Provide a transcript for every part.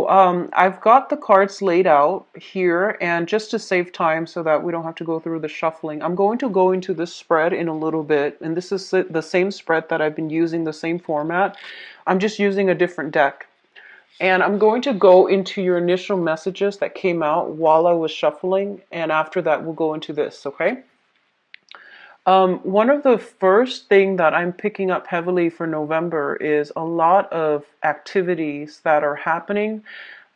I've got the cards laid out here, and just to save time so that we don't have to go through the shuffling, I'm going to go into this spread in a little bit, and this is the same spread that I've been using, the same format. I'm just using a different deck. And I'm going to go into your initial messages that came out while I was shuffling, and after that we'll go into this, okay? One of the first thing that I'm picking up heavily for November is a lot of activities that are happening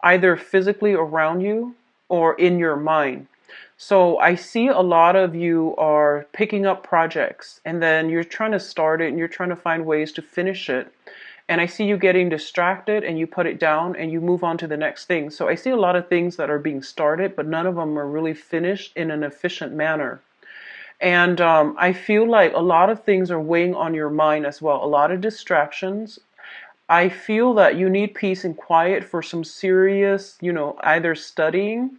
either physically around you or in your mind. So I see a lot of you are picking up projects and then you're trying to start it and you're trying to find ways to finish it. And I see you getting distracted and you put it down and you move on to the next thing. So I see a lot of things that are being started, but none of them are really finished in an efficient manner. And I feel like a lot of things are weighing on your mind as well, a lot of distractions. I feel that you need peace and quiet for some serious, either studying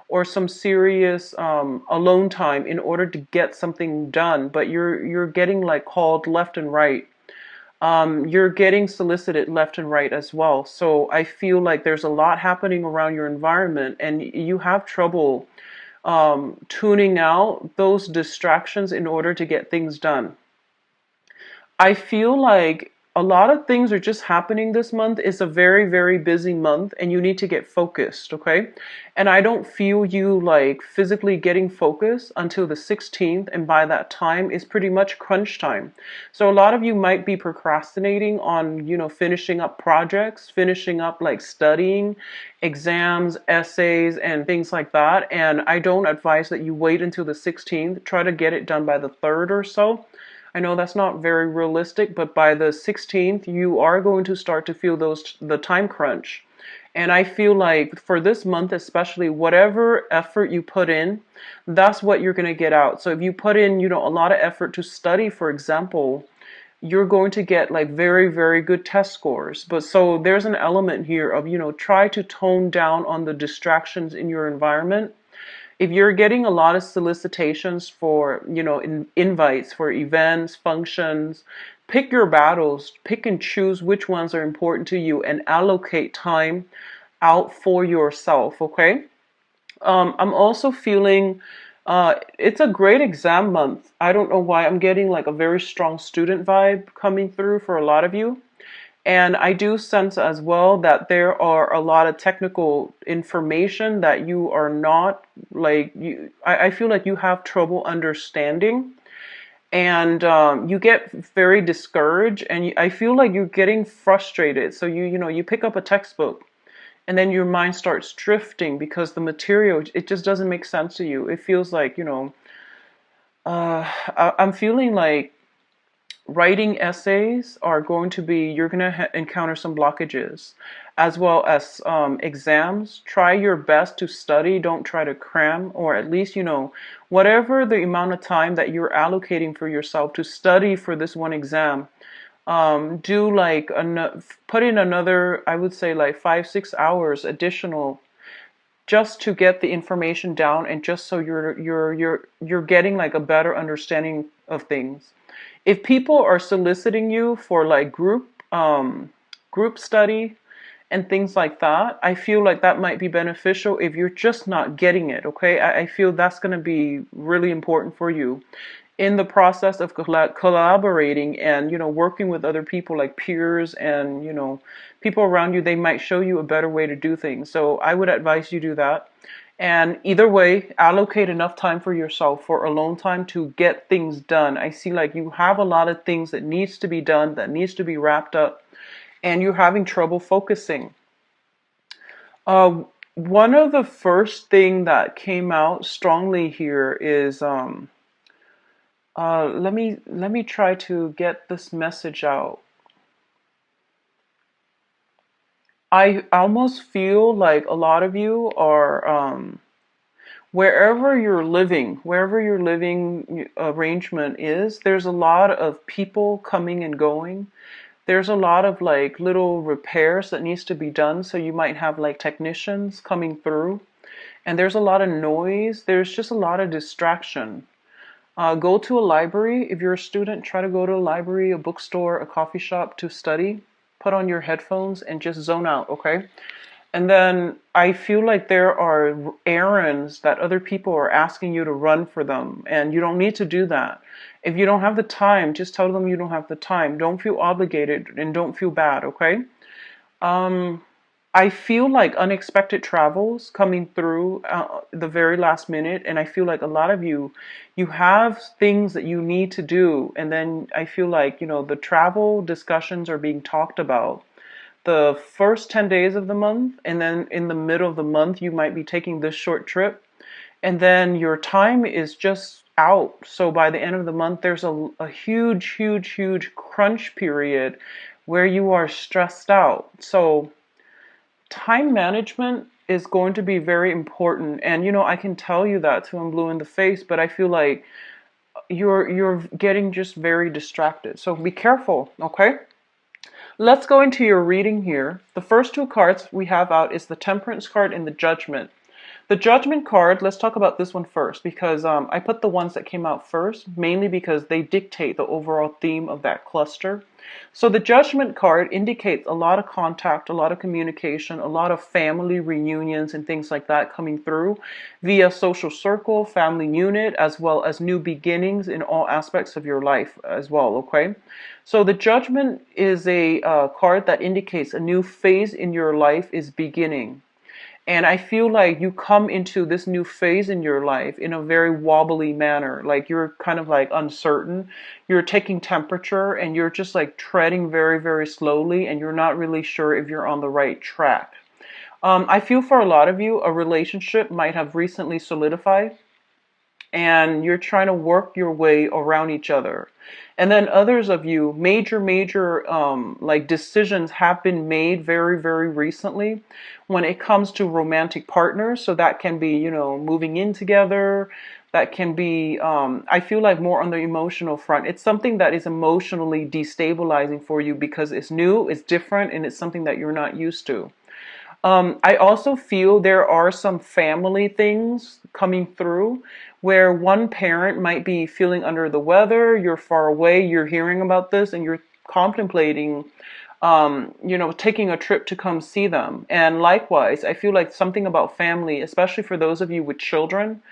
or some serious alone time in order to get something done. But you're getting like called left and right. You're getting solicited left and right as well. So I feel like there's a lot happening around your environment, and you have trouble tuning out those distractions in order to get things done. I feel like a lot of things are just happening this month. It's a very, very busy month and you need to get focused, okay? And I don't feel you like physically getting focused until the 16th, and by that time it's pretty much crunch time. So a lot of you might be procrastinating on, finishing up projects, finishing up like studying, exams, essays, and things like that. And I don't advise that you wait until the 16th. Try to get it done by the 3rd or so. I know that's not very realistic, but by the 16th, you are going to start to feel the time crunch. And I feel like for this month, especially, whatever effort you put in, that's what you're going to get out. So if you put in, a lot of effort to study, for example, you're going to get like very, very good test scores. But so there's an element here of, try to tone down on the distractions in your environment. If you're getting a lot of solicitations for, invites for events, functions, pick your battles, pick and choose which ones are important to you and allocate time out for yourself, okay? I'm also feeling it's a great exam month. I don't know why I'm getting like a very strong student vibe coming through for a lot of you. And I do sense as well that there are a lot of technical information that you are not I feel like you have trouble understanding, and you get very discouraged, and I feel like you're getting frustrated. So you pick up a textbook and then your mind starts drifting because the material, it just doesn't make sense to you. It feels like, I'm feeling like writing essays are going to be, you're going to encounter some blockages, as well as exams. Try your best to study. Don't try to cram, or at least, whatever the amount of time that you're allocating for yourself to study for this one exam. Do like put in another, I would say like 5-6 hours additional, just to get the information down, and just so you're getting like a better understanding of things. If people are soliciting you for like group study and things like that, I feel like that might be beneficial if you're just not getting it, okay? I feel that's going to be really important for you in the process of collaborating and, working with other people like peers and, people around you. They might show you a better way to do things. So I would advise you do that. And either way, allocate enough time for yourself, for alone time, to get things done. I see like you have a lot of things that needs to be done, that needs to be wrapped up, and you're having trouble focusing. One of the first thing that came out strongly here is let me try to get this message out. I almost feel like a lot of you are wherever your living arrangement is, there's a lot of people coming and going. There's a lot of like little repairs that needs to be done. So you might have like technicians coming through, and there's a lot of noise. There's just a lot of distraction. Go to a library. If you're a student, try to go to a library, a bookstore, a coffee shop to study. Put on your headphones and just zone out, okay? And then I feel like there are errands that other people are asking you to run for them, and you don't need to do that. If you don't have the time, just tell them you don't have the time. Don't feel obligated and don't feel bad, okay? Um, I feel like unexpected travels coming through the very last minute, and I feel like a lot of you have things that you need to do, and then I feel like, the travel discussions are being talked about the first 10 days of the month, and then in the middle of the month, you might be taking this short trip, and then your time is just out. So by the end of the month, there's a huge, huge, huge crunch period where you are stressed out. So time management is going to be very important. And I can tell you that till I'm blue in the face, but I feel like you're getting just very distracted. So be careful, okay? Let's go into your reading here. The first two cards we have out is the Temperance card and the Judgment. The Judgment card, let's talk about this one first because I put the ones that came out first, mainly because they dictate the overall theme of that cluster. So the Judgment card indicates a lot of contact, a lot of communication, a lot of family reunions and things like that coming through via social circle, family unit, as well as new beginnings in all aspects of your life as well, okay? So the Judgment is a card that indicates a new phase in your life is beginning. And I feel like you come into this new phase in your life in a very wobbly manner. Like you're kind of like uncertain. You're taking temperature and you're just like treading very, very slowly and you're not really sure if you're on the right track. I feel for a lot of you, a relationship might have recently solidified and you're trying to work your way around each other. And then others of you, major like decisions have been made very, very recently when it comes to romantic partners. So that can be, moving in together. That can be, I feel like more on the emotional front. It's something that is emotionally destabilizing for you because it's new, it's different, and it's something that you're not used to. I also feel there are some family things coming through where one parent might be feeling under the weather, you're far away, you're hearing about this, and you're contemplating, taking a trip to come see them. And likewise, I feel like something about family, especially for those of you with children,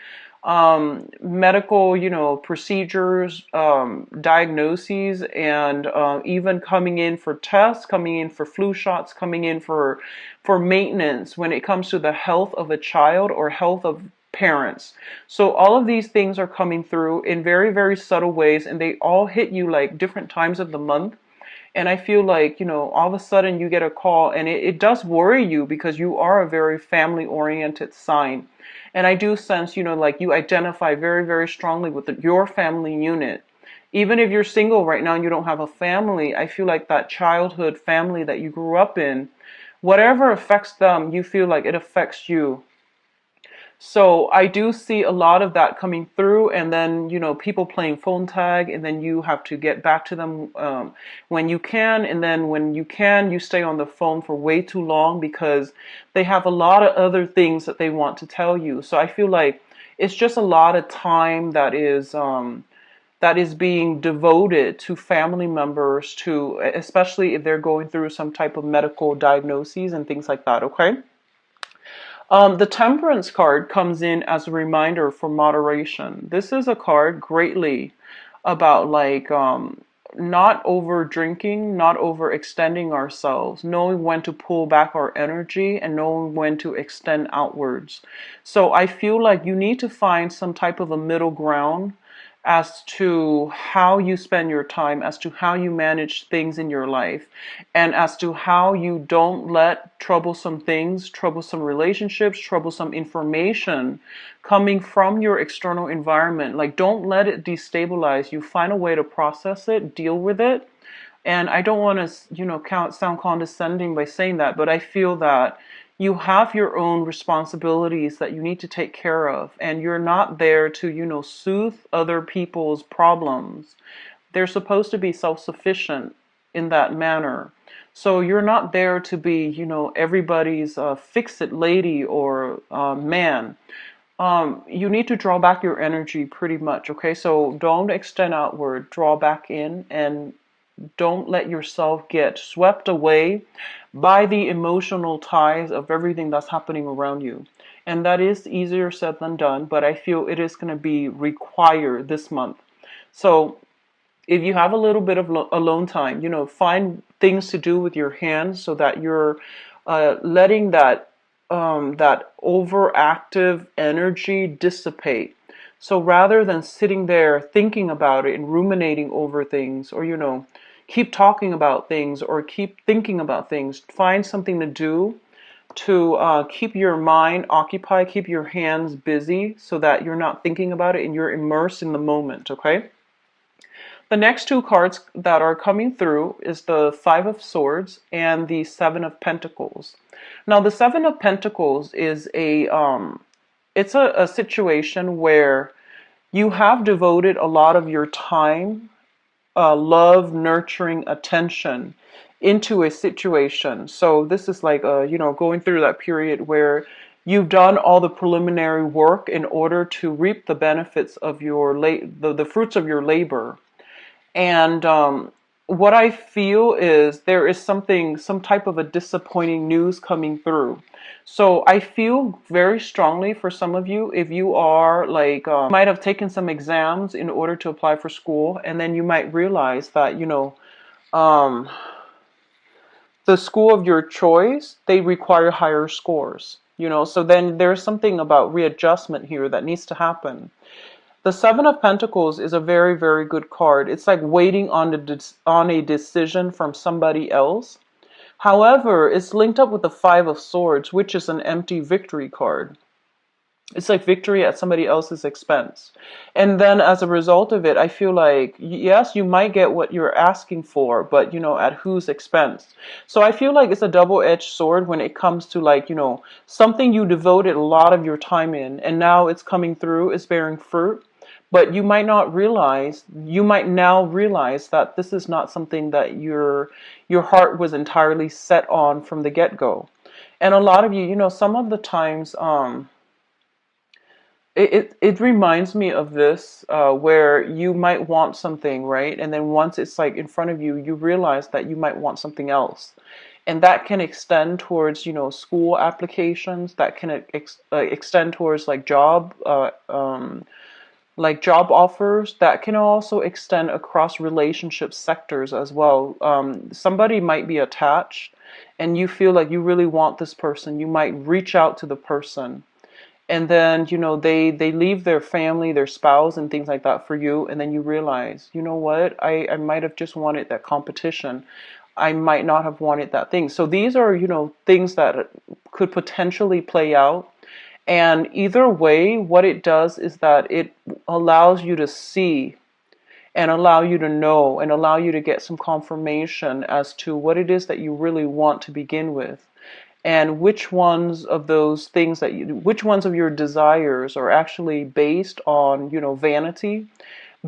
medical, procedures, diagnoses, and even coming in for tests, coming in for flu shots, coming in for maintenance when it comes to the health of a child or health of parents. So all of these things are coming through in very, very subtle ways, and they all hit you like different times of the month. And I feel like, all of a sudden you get a call and it does worry you because you are a very family oriented sign. And I do sense, like you identify very, very strongly with your family unit. Even if you're single right now and you don't have a family, I feel like that childhood family that you grew up in, whatever affects them, you feel like it affects you. So I do see a lot of that coming through, and then people playing phone tag, and then you have to get back to them when you can, and then when you can, you stay on the phone for way too long because they have a lot of other things that they want to tell you. So I feel like it's just a lot of time that is being devoted to family members, to especially if they're going through some type of medical diagnoses and things like that. Okay. The Temperance card comes in as a reminder for moderation. This is a card greatly about like not over drinking, not overextending ourselves, knowing when to pull back our energy and knowing when to extend outwards. So I feel like you need to find some type of a middle ground as to how you spend your time, as to how you manage things in your life, and as to how you don't let troublesome things, troublesome relationships, troublesome information coming from your external environment, like don't let it destabilize you. Find a way to process it, deal with it. And I don't want to, sound condescending by saying that, but I feel that you have your own responsibilities that you need to take care of, and you're not there to, soothe other people's problems. They're supposed to be self-sufficient in that manner. So you're not there to be, everybody's fix-it lady or man. You need to draw back your energy pretty much, okay? So don't extend outward, draw back in, and Don't let yourself get swept away by the emotional ties of everything that's happening around you. And that is easier said than done, but I feel it is going to be required this month. So if you have a little bit of alone time, find things to do with your hands so that you're letting that overactive energy dissipate. So rather than sitting there thinking about it and ruminating over things, or keep talking about things or keep thinking about things, find something to do to keep your mind occupied, keep your hands busy, so that you're not thinking about it and you're immersed in the moment. Okay. The next two cards that are coming through is the Five of Swords and the Seven of Pentacles. Now, the Seven of Pentacles is it's a situation where you have devoted a lot of your time, love, nurturing, attention into a situation. So this is like, going through that period where you've done all the preliminary work in order to reap the benefits of the fruits of your labor. And what I feel is there is some type of a disappointing news coming through. So I feel very strongly for some of you, if you are like, might have taken some exams in order to apply for school, and then you might realize that, um, the school of your choice, they require higher scores, so then there's something about readjustment here that needs to happen. The Seven of Pentacles is a very, very good card. It's like waiting on a decision from somebody else. However, it's linked up with the Five of Swords, which is an empty victory card. It's like victory at somebody else's expense. And then as a result of it, I feel like, yes, you might get what you're asking for, but, at whose expense? So I feel like it's a double-edged sword when it comes to like, something you devoted a lot of your time in, and now it's coming through, it's bearing fruit. But you might not realize, you might now realize that this is not something that your heart was entirely set on from the get-go. And a lot of you, some of the times, it reminds me of this, where you might want something, right? And then once it's like in front of you, you realize that you might want something else. And that can extend towards, school applications, that can extend towards like job offers, that can also extend across relationship sectors as well. Somebody might be attached and you feel like you really want this person. You might reach out to the person, and then they leave their family, their spouse and things like that for you, and then you realize, you know what, I might have just wanted that competition. I might not have wanted that thing. So these are things that could potentially play out. And either way, what it does is that it allows you to see and allow you to know and allow you to get some confirmation as to what it is that you really want to begin with, and which ones of those things which ones of your desires are actually based on, vanity,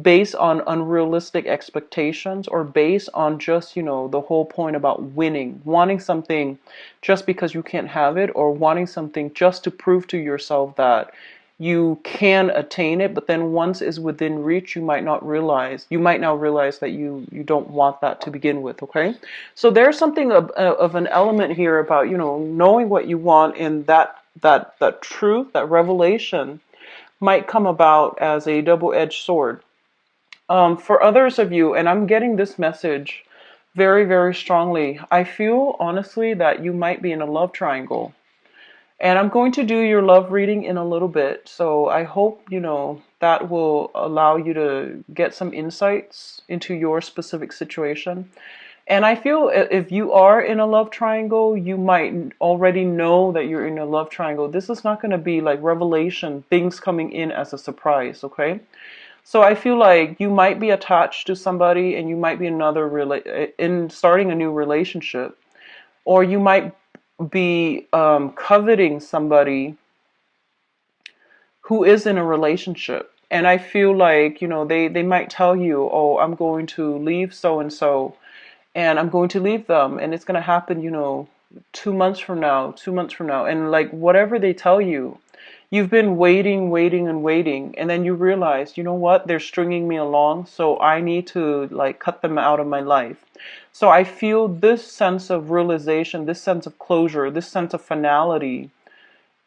based on unrealistic expectations, or based on just, the whole point about winning, wanting something just because you can't have it, or wanting something just to prove to yourself that you can attain it, but then once it's within reach, you might now realize that you don't want that to begin with. Okay, so there's something of an element here about knowing what you want, and that truth, that revelation might come about as a double-edged sword. For others of you, and I'm getting this message very, very strongly, I feel honestly that you might be in a love triangle. And I'm going to do your love reading in a little bit. So I hope, that will allow you to get some insights into your specific situation. And I feel if you are in a love triangle, you might already know that you're in a love triangle. This is not going to be like revelation, things coming in as a surprise, okay? So I feel like you might be attached to somebody, and you might be in starting a new relationship, or you might be coveting somebody who is in a relationship. And I feel like, they might tell you, oh, I'm going to leave so and so, and I'm going to leave them, and it's going to happen, 2 months from now, 2 months from now, and like whatever they tell you, you've been waiting, waiting, and waiting, and then you realize, you know what, they're stringing me along, so I need to like cut them out of my life. So I feel this sense of realization, this sense of closure, this sense of finality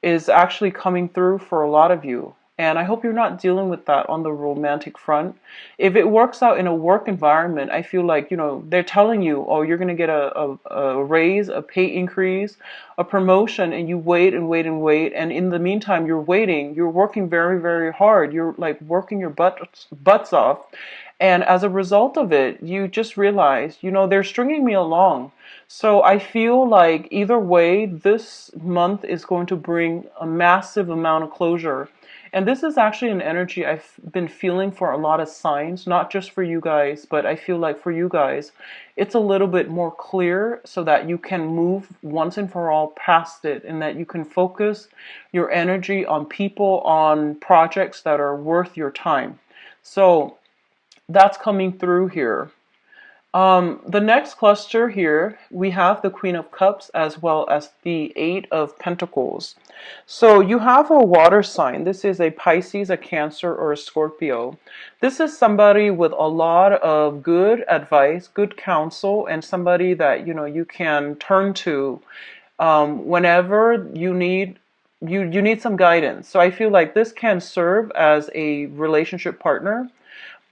is actually coming through for a lot of you. And I hope you're not dealing with that on the romantic front. If it works out in a work environment, I feel like, they're telling you, oh, you're going to get a raise, a pay increase, a promotion, and you wait and wait and wait. And in the meantime, you're waiting, you're working very, very hard. You're like working your butts off. And as a result of it, you just realize, they're stringing me along. So I feel like either way, this month is going to bring a massive amount of closure. And this is actually an energy I've been feeling for a lot of signs, not just for you guys, but I feel like for you guys, it's a little bit more clear so that you can move once and for all past it and that you can focus your energy on people, on projects that are worth your time. So that's coming through here. The next cluster here, we have the Queen of Cups as well as the Eight of Pentacles. So you have a water sign. This is a Pisces, a Cancer, or a Scorpio. This is somebody with a lot of good advice, good counsel, and somebody that, you can turn to whenever you need some guidance. So I feel like this can serve as a relationship partner,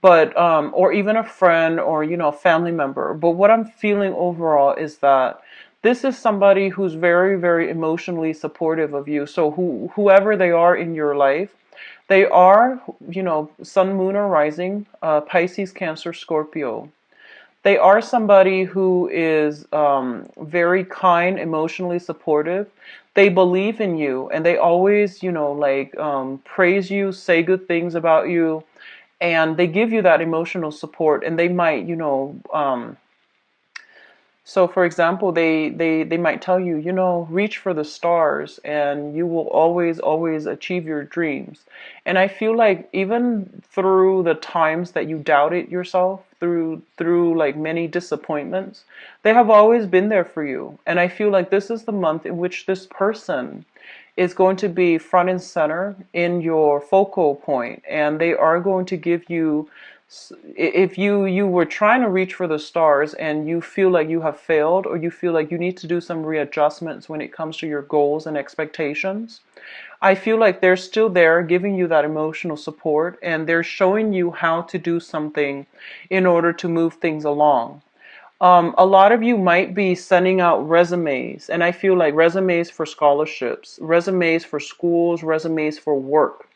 but or even a friend or a family member. But what I'm feeling overall is that this is somebody who's very, very emotionally supportive of you. So whoever they are in your life, they are, sun, moon, or rising, Pisces, Cancer, Scorpio. They are somebody who is very kind, emotionally supportive. They believe in you, and they always, praise you, say good things about you, and they give you that emotional support. And they might, so for example, they might tell you, reach for the stars and you will always, always achieve your dreams. And I feel like even through the times that you doubted yourself, through like many disappointments, they have always been there for you. And I feel like this is the month in which this person is going to be front and center in your focal point, and they are going to give you, if you were trying to reach for the stars and you feel like you have failed, or you feel like you need to do some readjustments when it comes to your goals and expectations, I feel like they're still there giving you that emotional support, and they're showing you how to do something in order to move things along. A lot of you might be sending out resumes, and I feel like resumes for scholarships, resumes for schools, resumes for work.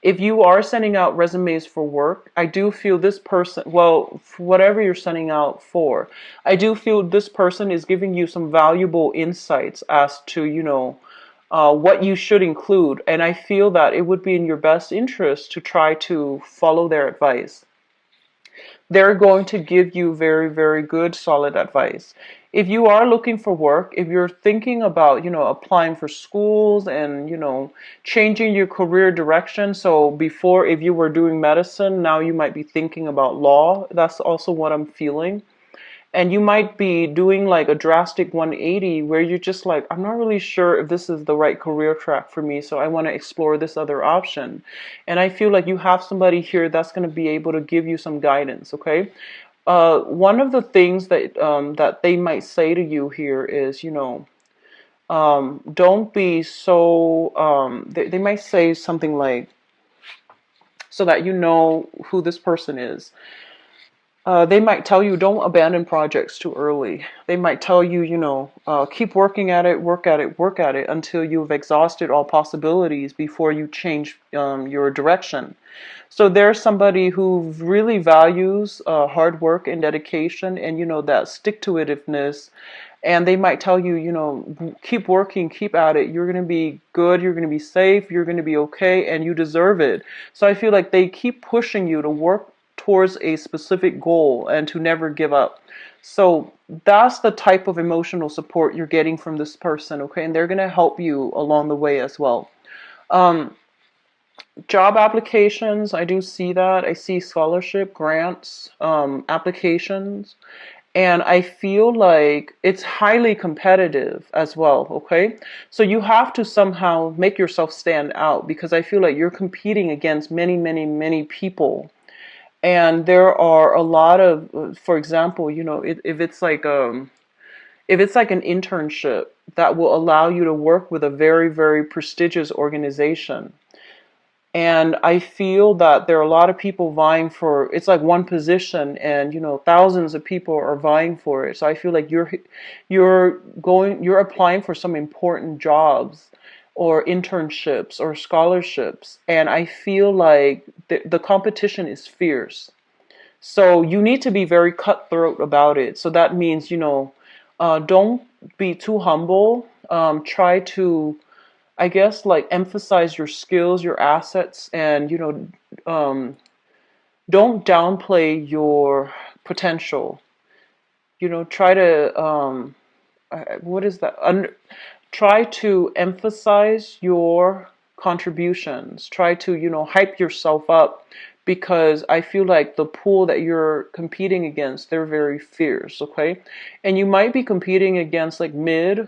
If you are sending out resumes for work, I do feel this person, well, whatever you're sending out for, I do feel this person is giving you some valuable insights as to, what you should include. And I feel that it would be in your best interest to try to follow their advice. They're going to give you very, very good, solid advice. If you are looking for work, if you're thinking about, applying for schools and, changing your career direction. So before, if you were doing medicine, now you might be thinking about law. That's also what I'm feeling. And you might be doing like a drastic 180 where you're just like, I'm not really sure if this is the right career track for me, so I want to explore this other option. And I feel like you have somebody here that's going to be able to give you some guidance, okay? One of the things that they might say to you here is, don't be so, they might say something like, so that you know who this person is. They might tell you don't abandon projects too early. They might tell you, keep working at it, work at it, work at it until you've exhausted all possibilities before you change your direction. So there's somebody who really values hard work and dedication and, that stick-to-itiveness. And they might tell you, keep working, keep at it. You're going to be good. You're going to be safe. You're going to be okay. And you deserve it. So I feel like they keep pushing you to work towards a specific goal and to never give up. So that's the type of emotional support you're getting from this person, okay? And they're going to help you along the way as well. Job applications, I do see that. I see scholarship, grants, applications. And I feel like it's highly competitive as well, okay? So you have to somehow make yourself stand out, because I feel like you're competing against many, many, many people. And there are a lot of, for example, if it's like an internship that will allow you to work with a very, very prestigious organization. And I feel that there are a lot of people vying for, it's like one position, and thousands of people are vying for it. So I feel like you're applying for some important jobs or internships or scholarships, and I feel like the competition is fierce. So you need to be very cutthroat about it. So that means, don't be too humble. Try to, I guess, like, emphasize your skills, your assets, and, don't downplay your potential. Try to, what is that? Try to emphasize your contributions. Try to, hype yourself up, because I feel like the pool that you're competing against, they're very fierce, okay? And you might be competing against like mid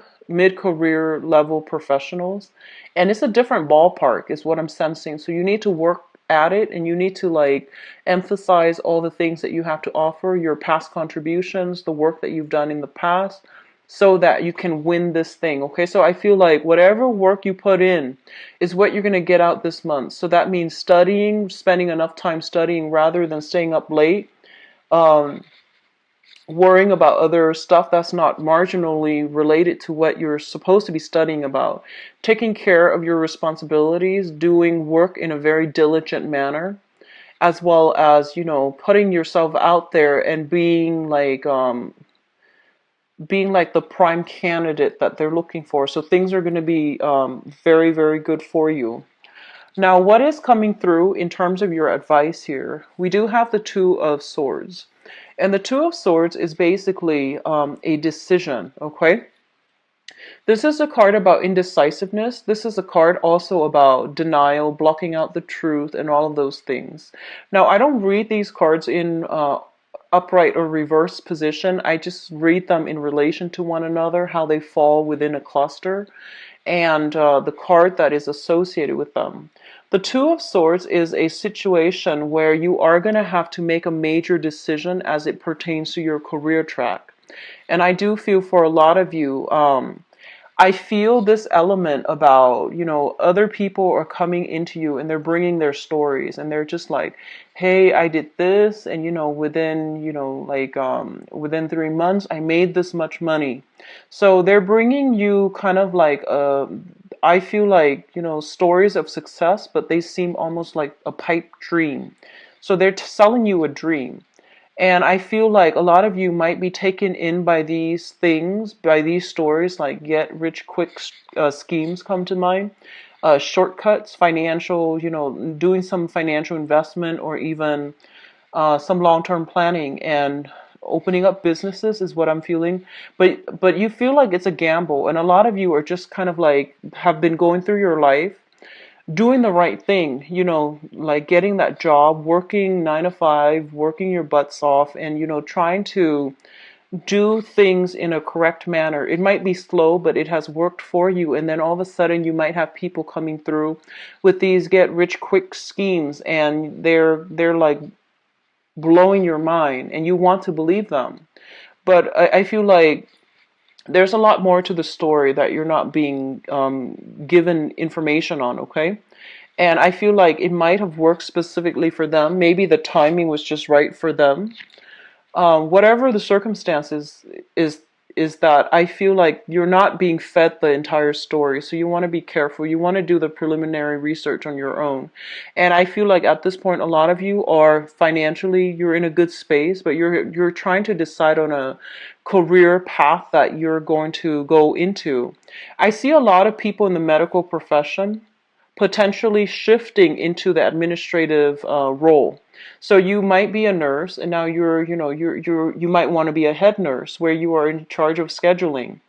career level professionals, and it's a different ballpark is what I'm sensing. So you need to work at it, and you need to like emphasize all the things that you have to offer, your past contributions, the work that you've done in the past, so that you can win this thing. Okay, so I feel like whatever work you put in is what you're going to get out this month. So that means studying, spending enough time studying rather than staying up late, um, worrying about other stuff that's not marginally related to what you're supposed to be studying about, taking care of your responsibilities, doing work in a very diligent manner, as well as, putting yourself out there and being like the prime candidate that they're looking for. So things are going to be very, very good for you. Now, what is coming through in terms of your advice here? We do have the Two of Swords. And the Two of Swords is basically a decision, okay? This is a card about indecisiveness. This is a card also about denial, blocking out the truth, and all of those things. Now, I don't read these cards in upright or reverse position. I just read them in relation to one another, how they fall within a cluster, and the card that is associated with them. The Two of Swords is a situation where you are going to have to make a major decision as it pertains to your career track. And I do feel for a lot of you, I feel this element about, other people are coming into you and they're bringing their stories, and they're just like, hey, I did this, and, within, within 3 months, I made this much money. So they're bringing you kind of like, I feel like, stories of success, but they seem almost like a pipe dream. So they're selling you a dream. And I feel like a lot of you might be taken in by these things, by these stories, like get rich quick schemes come to mind, shortcuts, financial, doing some financial investment, or even some long-term planning and opening up businesses is what I'm feeling. But you feel like it's a gamble, and a lot of you are just kind of like have been going through your life doing the right thing, like getting that job, working 9 to 5, working your butts off, and, trying to do things in a correct manner. It might be slow, but it has worked for you. And then all of a sudden you might have people coming through with these get rich quick schemes, and they're like blowing your mind, and you want to believe them. But I feel like there's a lot more to the story that you're not being given information on, okay? And I feel like it might have worked specifically for them. Maybe the timing was just right for them. Whatever the circumstances is that I feel like you're not being fed the entire story. So you want to be careful. You want to do the preliminary research on your own. And I feel like at this point, a lot of you are financially, you're in a good space, but you're trying to decide on a career path that you're going to go into. I see a lot of people in the medical profession potentially shifting into the administrative role. So you might be a nurse, and now you might want to be a head nurse where you are in charge of scheduling.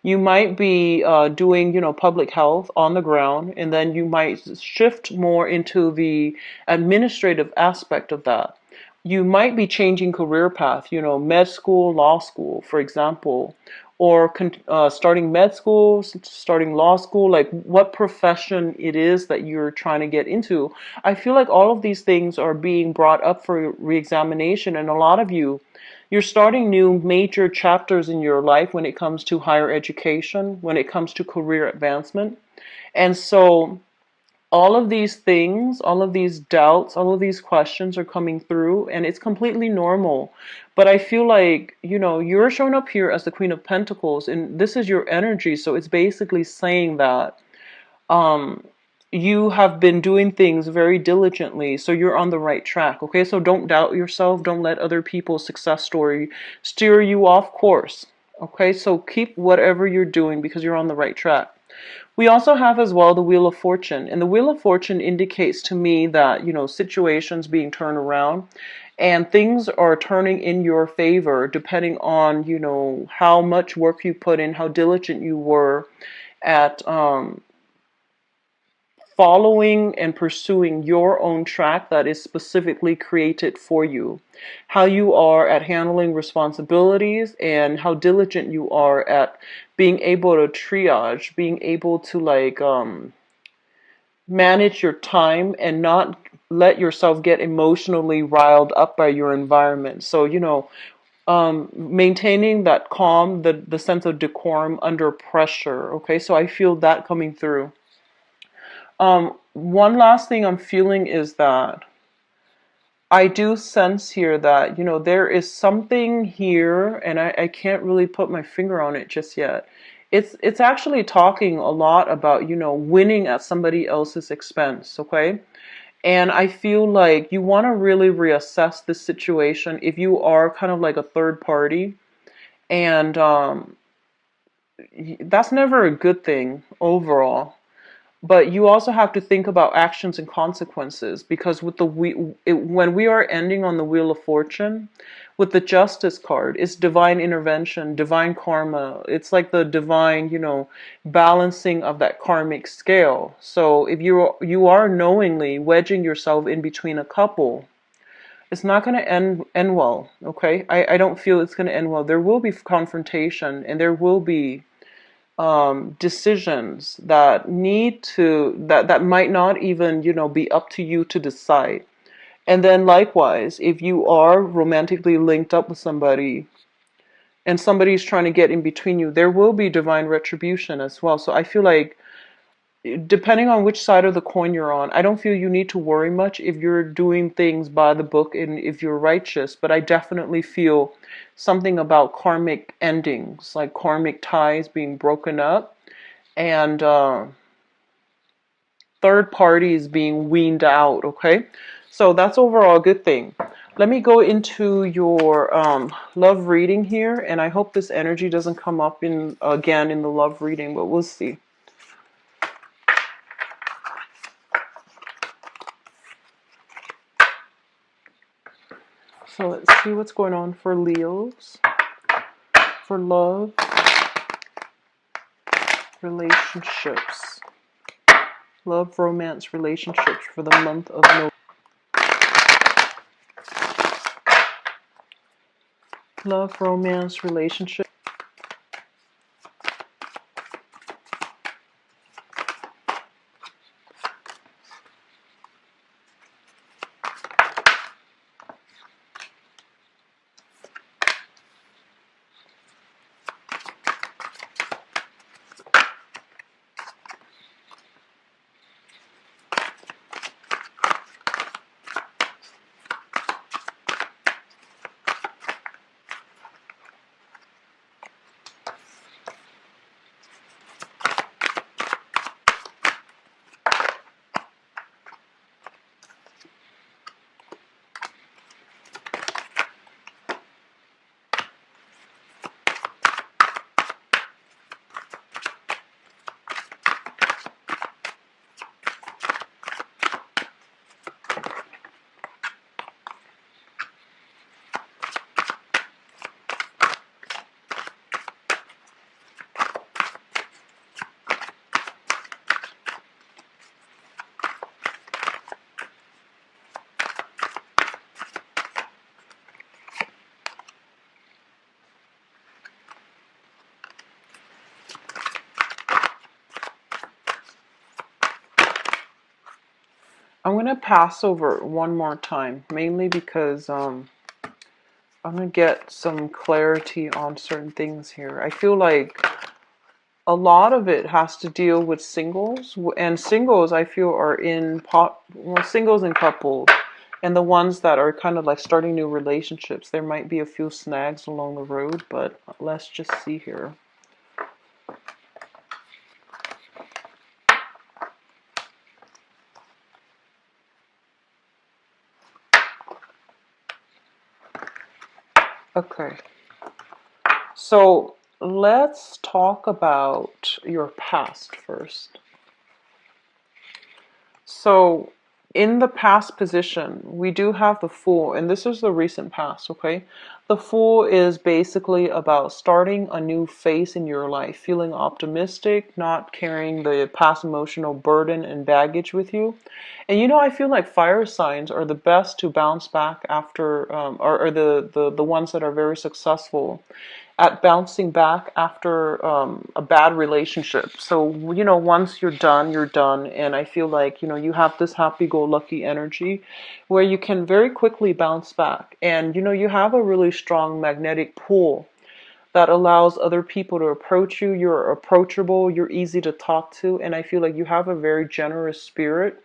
You might be doing, public health on the ground, and then you might shift more into the administrative aspect of that. you might be changing career path, med school, law school, for example, or starting med school, starting law school, like what profession it is that you're trying to get into. I feel like all of these things are being brought up for reexamination, and a lot of you're starting new major chapters in your life when it comes to higher education, when it comes to career advancement. And so all of these things, all of these doubts, all of these questions are coming through, and it's completely normal. But I feel like, you're showing up here as the Queen of Pentacles, and this is your energy. So it's basically saying that um, you have been doing things very diligently, so you're on the right track. Okay, so don't doubt yourself. Don't let other people's success story steer you off course. Okay, so keep whatever you're doing because you're on the right track. We also have as well the Wheel of Fortune. And the Wheel of Fortune indicates to me that, situations being turned around and things are turning in your favor depending on, how much work you put in, how diligent you were at following and pursuing your own track that is specifically created for you, how you are at handling responsibilities, and how diligent you are at being able to triage, being able to manage your time and not let yourself get emotionally riled up by your environment. So, maintaining that calm, the sense of decorum under pressure. Okay, so I feel that coming through. One last thing I'm feeling is that I do sense here that, there is something here, and I can't really put my finger on it just yet. It's actually talking a lot about, winning at somebody else's expense, okay? And I feel like you want to really reassess this situation if you are kind of like a third party. And that's never a good thing overall. But you also have to think about actions and consequences, because with when we are ending on the Wheel of Fortune, with the Justice card, it's divine intervention, divine karma. It's like the divine, balancing of that karmic scale. So if you are knowingly wedging yourself in between a couple, it's not going to end well. Okay, I don't feel it's going to end well. There will be confrontation, and there will be decisions that that might not even be up to you to decide. And then likewise, if you are romantically linked up with somebody and somebody's trying to get in between you, there will be divine retribution as well. So I feel like depending on which side of the coin you're on, I don't feel you need to worry much if you're doing things by the book and if you're righteous. But I definitely feel something about karmic endings, like karmic ties being broken up, and third parties being weaned out. Okay, so that's overall a good thing. Let me go into your love reading here, and I hope this energy doesn't come up again in the love reading, but we'll see. So let's see what's going on for Leos, for love, relationships, love, romance, relationships for the month of November. Love, romance, relationship. I'm going to pass over it one more time, mainly because I'm going to get some clarity on certain things here. I feel like a lot of it has to deal with singles, and singles I feel are in singles and couples, and the ones that are kind of like starting new relationships. There might be a few snags along the road, but let's just see here. Okay, so let's talk about your past first. So, in the past position, we do have the Fool, and this is the recent past, okay? The Fool is basically about starting a new phase in your life, feeling optimistic, not carrying the past emotional burden and baggage with you. And I feel like fire signs are the best to bounce back after, or the ones that are very successful at bouncing back after a bad relationship. So, once you're done, you're done. And I feel like, you have this happy go lucky energy where you can very quickly bounce back. And, you have a really strong magnetic pull that allows other people to approach you. You're approachable, you're easy to talk to. And I feel like you have a very generous spirit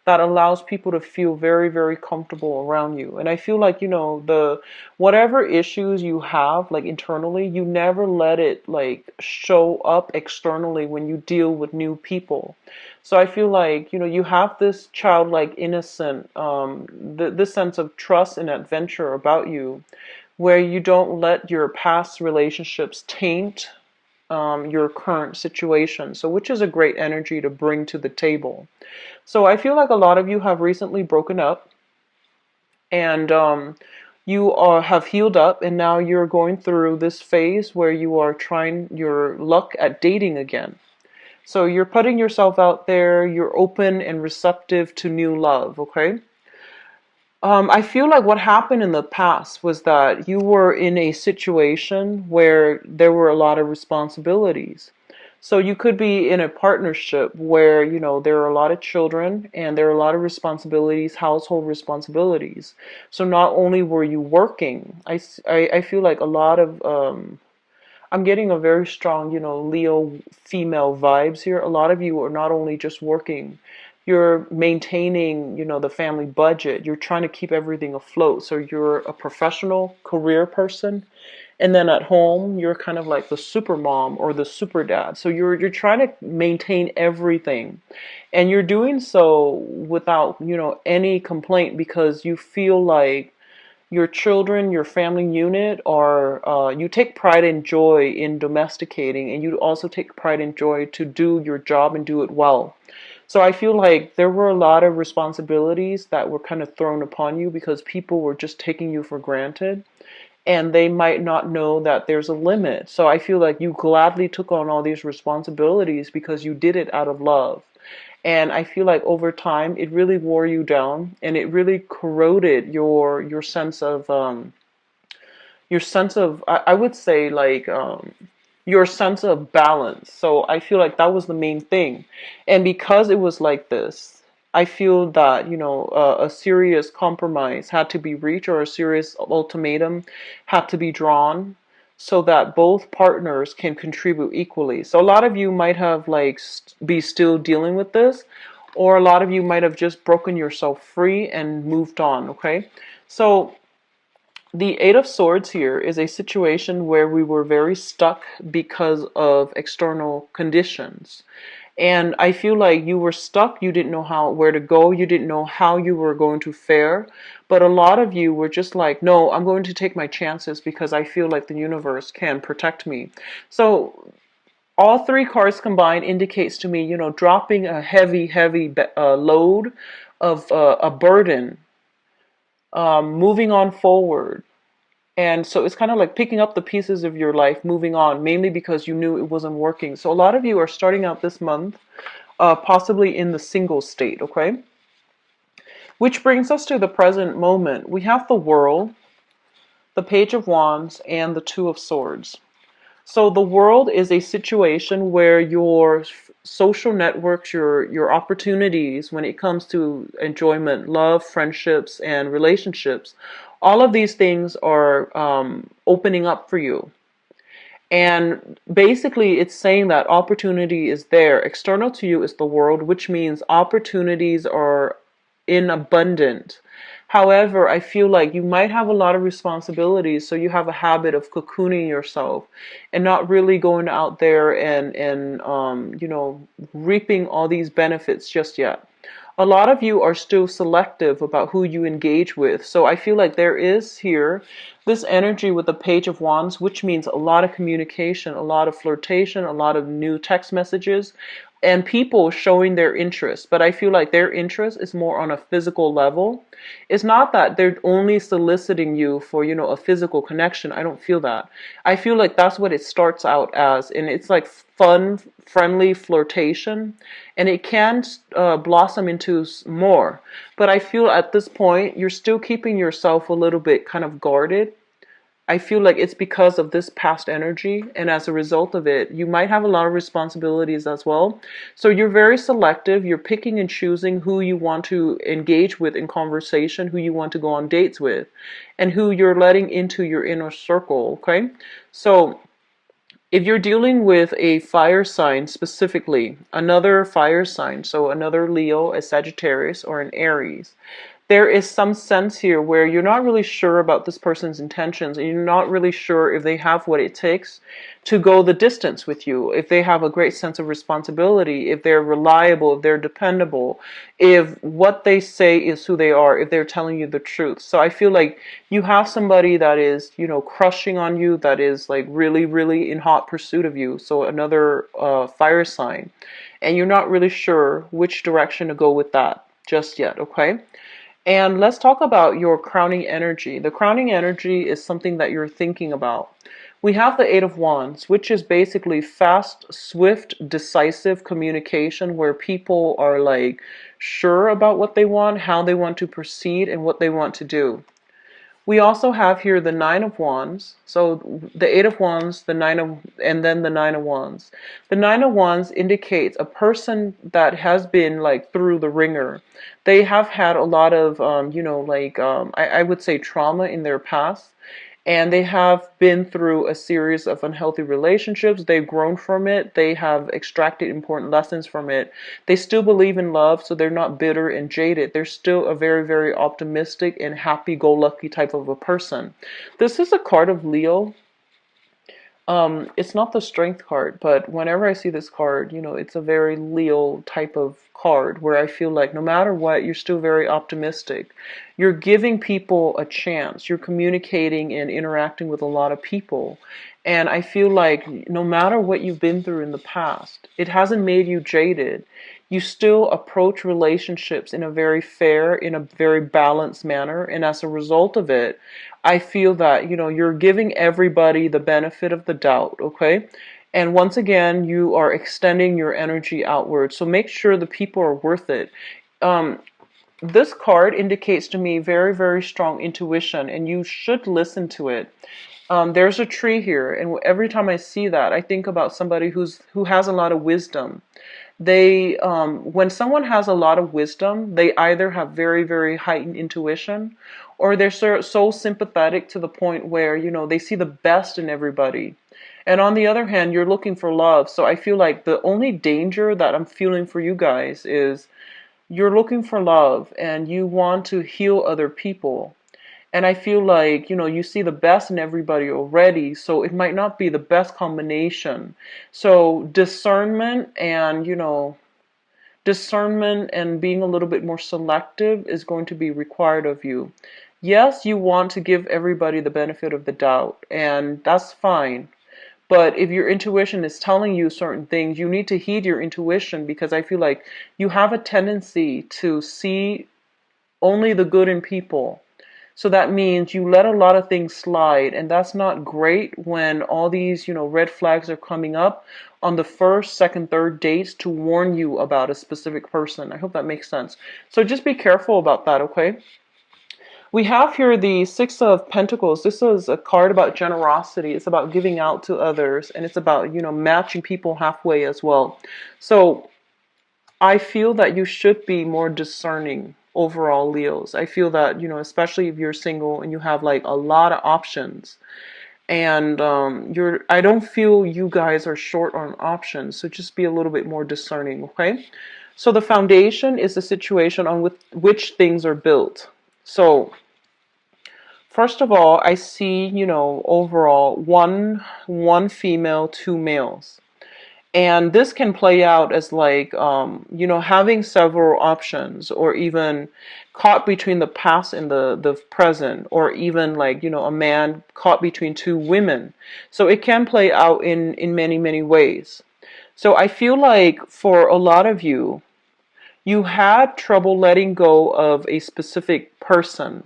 that allows people to feel very, very comfortable around you. And I feel like, the whatever issues you have, like internally, you never let it like show up externally when you deal with new people. So I feel like, you have this childlike innocent, this sense of trust and adventure about you where you don't let your past relationships taint your current situation. So, which is a great energy to bring to the table. So I feel like a lot of you have recently broken up, and have healed up, and now you're going through this phase where you are trying your luck at dating again. So you're putting yourself out there, you're open and receptive to new love, okay? I feel like what happened in the past was that you were in a situation where there were a lot of responsibilities. So you could be in a partnership where, there are a lot of children and there are a lot of responsibilities, household responsibilities. So not only were you working, I feel like a lot of, I'm getting a very strong, Leo female vibes here. A lot of you are not only just working, you're maintaining, the family budget. You're trying to keep everything afloat. So you're a professional career person. And then at home, you're kind of like the super mom or the super dad. So you're trying to maintain everything. And you're doing so without, any complaint because you feel like your children, your family unit, are you take pride and joy in domesticating, and you also take pride and joy to do your job and do it well. So I feel like there were a lot of responsibilities that were kind of thrown upon you because people were just taking you for granted and they might not know that there's a limit. So I feel like you gladly took on all these responsibilities because you did it out of love. And I feel like over time it really wore you down and it really corroded your sense of I would say like your sense of balance. So I feel like that was the main thing. And because it was like this, I feel that, a serious compromise had to be reached or a serious ultimatum had to be drawn so that both partners can contribute equally. So a lot of you might have like be still dealing with this, or a lot of you might have just broken yourself free and moved on, okay? So the Eight of Swords here is a situation where we were very stuck because of external conditions. And I feel like you were stuck, you didn't know where to go, you didn't know how you were going to fare. But a lot of you were just like, no, I'm going to take my chances because I feel like the universe can protect me. So all three cards combined indicates to me, dropping a heavy, heavy load of a burden, moving on forward. And so it's kind of like picking up the pieces of your life, moving on, mainly because you knew it wasn't working. So a lot of you are starting out this month, possibly in the single state, okay? Which brings us to the present moment. We have the World, the Page of Wands, and the Two of Swords. So the world is a situation where your social networks, your opportunities when it comes to enjoyment, love, friendships, and relationships, all of these things are opening up for you. And basically, it's saying that opportunity is there. External to you is the world, which means opportunities are in abundant. However, I feel like you might have a lot of responsibilities, so you have a habit of cocooning yourself and not really going out there and reaping all these benefits just yet. A lot of you are still selective about who you engage with. So I feel like there is here this energy with the Page of Wands, which means a lot of communication, a lot of flirtation, a lot of new text messages, and people showing their interest. But I feel like their interest is more on a physical level. It's not that they're only soliciting you for, a physical connection. I don't feel that. I feel like that's what it starts out as, and it's like fun, friendly flirtation, and it can blossom into more. But I feel at this point, you're still keeping yourself a little bit kind of guarded. I feel like it's because of this past energy, and as a result of it, you might have a lot of responsibilities as well. So you're very selective. You're picking and choosing who you want to engage with in conversation, who you want to go on dates with, and who you're letting into your inner circle, okay? So if you're dealing with a fire sign specifically, another fire sign, so another Leo, a Sagittarius, or an Aries, there is some sense here where you're not really sure about this person's intentions, and you're not really sure if they have what it takes to go the distance with you, if they have a great sense of responsibility, if they're reliable, if they're dependable, if what they say is who they are, if they're telling you the truth. So I feel like you have somebody that is, crushing on you, that is like really, really in hot pursuit of you. So another fire sign. And you're not really sure which direction to go with that just yet, okay? And let's talk about your crowning energy. The crowning energy is something that you're thinking about. We have the Eight of Wands, which is basically fast, swift, decisive communication where people are like sure about what they want, how they want to proceed, and what they want to do. We also have here the Nine of Wands. So the Eight of Wands, and then the Nine of Wands. The Nine of Wands indicates a person that has been like through the ringer. They have had a lot of, I would say trauma in their past. And they have been through a series of unhealthy relationships. They've grown from it. They have extracted important lessons from it. They still believe in love, so they're not bitter and jaded. They're still a very, very optimistic and happy-go-lucky type of a person. This is a card of Leo. It's not the strength card, but whenever I see this card, it's a very Leo type of card where I feel like no matter what, you're still very optimistic. You're giving people a chance. You're communicating and interacting with a lot of people. And I feel like no matter what you've been through in the past, it hasn't made you jaded. You still approach relationships in a very fair, in a very balanced manner. And as a result of it, I feel that, you're giving everybody the benefit of the doubt, okay? And once again, you are extending your energy outward. So make sure the people are worth it. This card indicates to me very, very strong intuition, and you should listen to it. There's a tree here, and every time I see that, I think about somebody who has a lot of wisdom. When someone has a lot of wisdom, they either have very, very heightened intuition, or they're so sympathetic to the point where, they see the best in everybody. And on the other hand, you're looking for love. So I feel like the only danger that I'm feeling for you guys is you're looking for love and you want to heal other people. And I feel like, you see the best in everybody already, so it might not be the best combination. So discernment and being a little bit more selective is going to be required of you. Yes, you want to give everybody the benefit of the doubt, and that's fine. But if your intuition is telling you certain things, you need to heed your intuition, because I feel like you have a tendency to see only the good in people. So that means you let a lot of things slide, and that's not great when all these, red flags are coming up on the first, second, third dates to warn you about a specific person. I hope that makes sense. So just be careful about that, okay? We have here the Six of Pentacles. This is a card about generosity. It's about giving out to others, and it's about, matching people halfway as well. So I feel that you should be more discerning overall, Leos. I feel that, especially if you're single and you have like a lot of options, and I don't feel you guys are short on options, so just be a little bit more discerning, okay? So the foundation is the situation on which things are built. So first of all, I see, overall one female, two males. And this can play out as like, having several options, or even caught between the past and the present, or even like, a man caught between two women. So it can play out in many, many ways. So I feel like for a lot of you, you had trouble letting go of a specific person.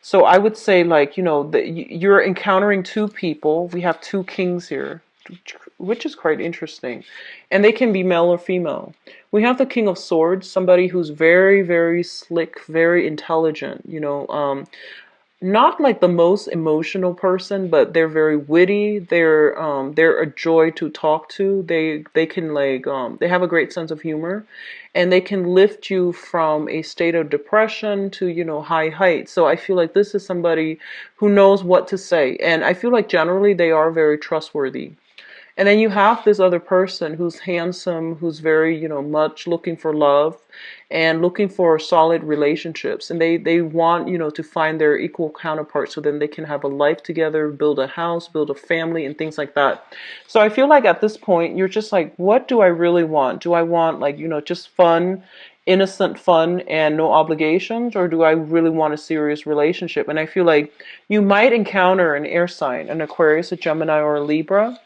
So I would say, like, that you're encountering two people. We have two kings here, which is quite interesting. And they can be male or female. We have the King of Swords, somebody who's very, very slick, very intelligent, not like the most emotional person, but they're very witty. They're a joy to talk to. They can like they have a great sense of humor, and they can lift you from a state of depression to, high heights. So I feel like this is somebody who knows what to say, and I feel like generally they are very trustworthy. And then you have this other person who's handsome, who's very, much looking for love and looking for solid relationships. And they want, to find their equal counterpart so then they can have a life together, build a house, build a family, and things like that. So I feel like at this point, you're just like, what do I really want? Do I want, like, just fun, innocent fun and no obligations, or do I really want a serious relationship? And I feel like you might encounter an air sign, an Aquarius, a Gemini, or a Libra.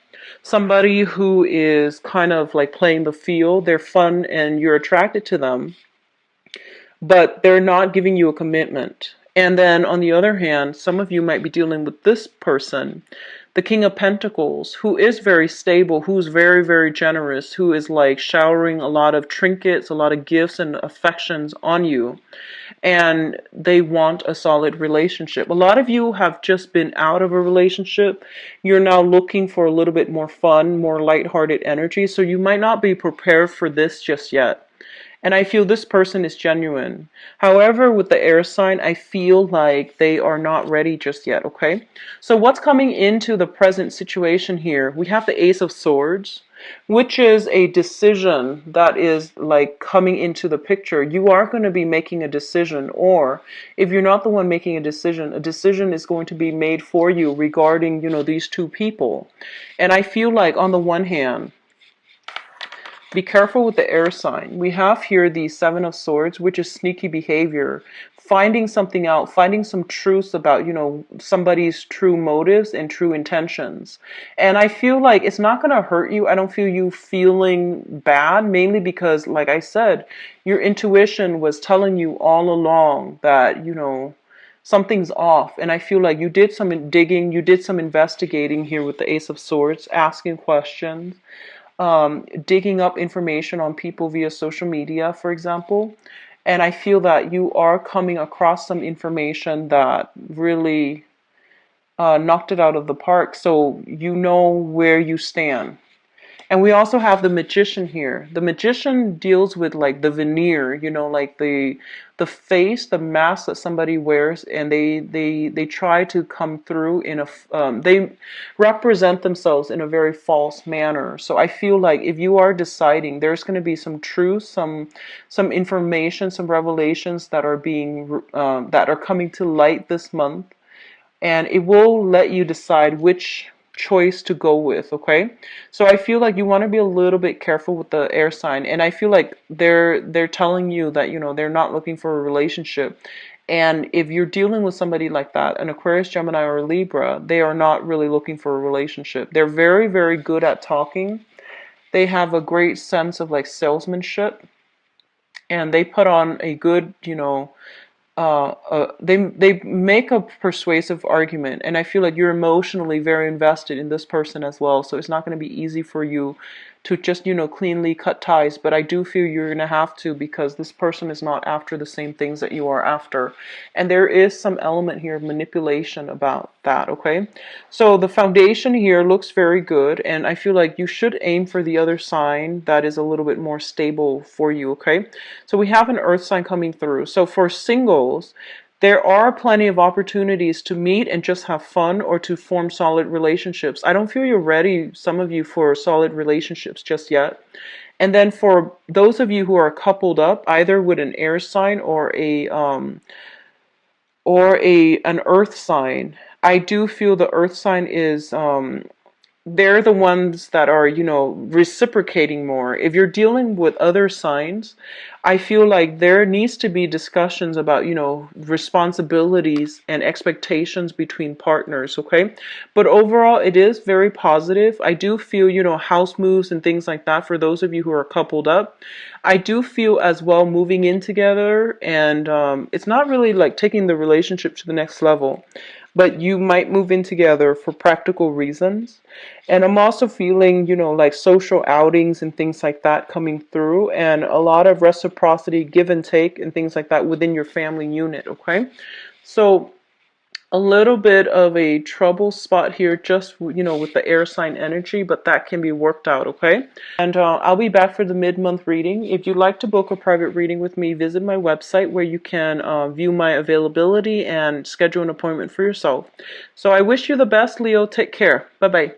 Somebody who is kind of like playing the field. They're fun and you're attracted to them, but they're not giving you a commitment. And then on the other hand, some of you might be dealing with this person, the King of Pentacles, who is very stable, who's very, very generous, who is like showering a lot of trinkets, a lot of gifts and affections on you. And they want a solid relationship. A lot of you have just been out of a relationship. You're now looking for a little bit more fun, more lighthearted energy. So you might not be prepared for this just yet. And I feel this person is genuine. However, with the air sign, I feel like they are not ready just yet, okay? So what's coming into the present situation here? We have the Ace of Swords, which is a decision that is like coming into the picture. You are going to be making a decision, or if you're not the one making a decision is going to be made for you regarding, these two people. And I feel like on the one hand, be careful with the air sign. We have here the Seven of Swords, which is sneaky behavior, finding something out, finding some truths about, somebody's true motives and true intentions. And I feel like it's not going to hurt you. I don't feel you feeling bad, mainly because, like I said, your intuition was telling you all along that, something's off. And I feel like you did some digging, you did some investigating here with the Ace of Swords, asking questions, digging up information on people via social media, for example. And I feel that you are coming across some information that really knocked it out of the park. So you know where you stand. And we also have the Magician here. The Magician deals with like the veneer, like the face, the mask that somebody wears, and they try to come through in a they represent themselves in a very false manner. So I feel like if you are deciding, there's going to be some truth, some information, some revelations that are being that are coming to light this month, and it will let you decide which choice to go with, okay? So I feel like you want to be a little bit careful with the air sign, and I feel like they're telling you that, they're not looking for a relationship. And if you're dealing with somebody like that, an Aquarius, Gemini, or Libra, they are not really looking for a relationship. They're very, very good at talking. They have a great sense of like salesmanship, and they put on a good, they make a persuasive argument, and I feel like you're emotionally very invested in this person as well. So it's not going to be easy for you to just, cleanly cut ties. But I do feel you're going to have to, because this person is not after the same things that you are after. And there is some element here of manipulation about that, okay? So the foundation here looks very good, and I feel like you should aim for the other sign that is a little bit more stable for you, okay? So we have an earth sign coming through. So for singles, there are plenty of opportunities to meet and just have fun, or to form solid relationships. I don't feel you're ready, some of you, for solid relationships just yet. And then for those of you who are coupled up, either with an air sign or an earth sign, I do feel the earth sign is they're the ones that are, reciprocating more. If you're dealing with other signs, I feel like there needs to be discussions about, responsibilities and expectations between partners, okay? But overall, it is very positive. I do feel, house moves and things like that for those of you who are coupled up. I do feel as well moving in together, and it's not really like taking the relationship to the next level, but you might move in together for practical reasons. And I'm also feeling, like social outings and things like that coming through, and a lot of reciprocity, give and take, and things like that within your family unit, okay? So a little bit of a trouble spot here, just, with the air sign energy, but that can be worked out, okay? And I'll be back for the mid-month reading. If you'd like to book a private reading with me, visit my website where you can view my availability and schedule an appointment for yourself. So I wish you the best, Leo. Take care. Bye-bye.